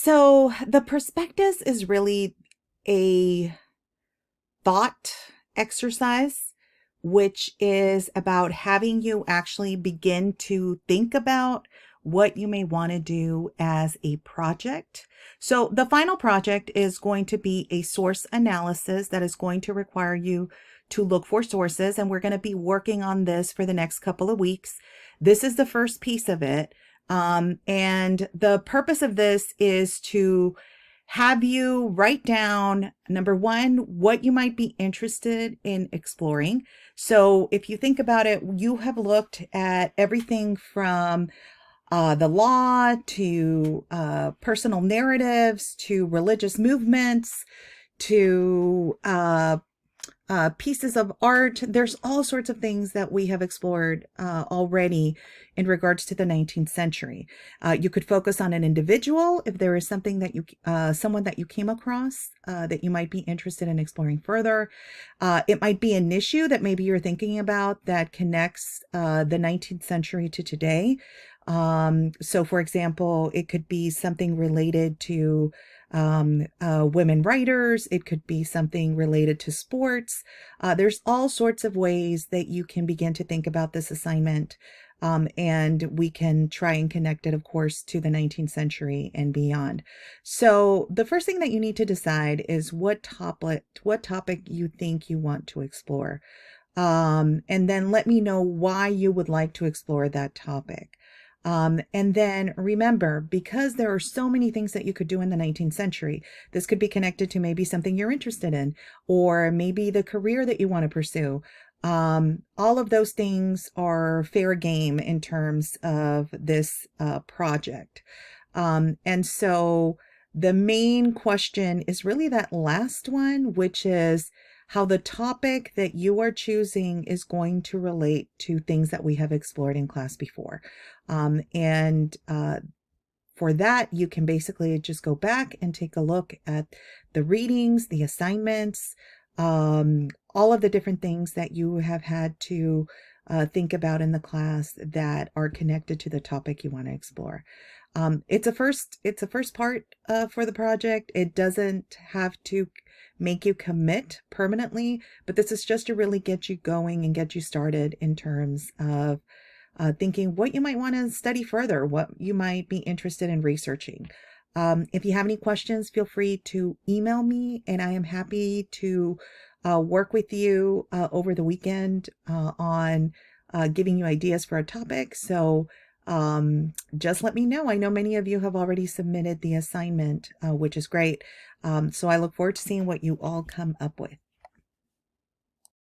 So the prospectus is really a thought exercise, which is about having you actually begin to think about what you may want to do as a project. So the final project is going to be a source analysis that is going to require you to look for sources, and we're going to be working on this for the next couple of weeks. This is the first piece of it. And the purpose of this is to have you write down, number one, what you might be interested in exploring. So if you think about it, you have looked at everything from the law to personal narratives to religious movements to pieces of art. There's all sorts of things that we have explored already in regards to the 19th century. You could focus on an individual if there is something that someone that you came across that you might be interested in exploring further. It might be an issue that maybe you're thinking about that connects the 19th century to today. So for example, it could be something related to women writers. It could be something related to sports. There's all sorts of ways that you can begin to think about this assignment. And we can try and connect it, of course, to the 19th century and beyond. So the first thing that you need to decide is what topic you think you want to explore. And then let me know why you would like to explore that topic. And then remember, because there are so many things that you could do in the 19th century, this could be connected to maybe something you're interested in, or maybe the career that you want to pursue. All of those things are fair game in terms of this project. And so the main question is really that last one, which is how the topic that you are choosing is going to relate to things that we have explored in class before. And for that, you can basically just go back and take a look at the readings, the assignments, all of the different things that you have had to think about in the class that are connected to the topic you want to explore. It's a first part for the project. It doesn't have to make you commit permanently, but this is just to really get you going and get you started in terms of thinking what you might want to study further, what you might be interested in researching. If you have any questions, feel free to email me, and I am happy to work with you over the weekend on giving you ideas for a topic. So just let me know. I know many of you have already submitted the assignment, which is great. So I look forward to seeing what you all come up with.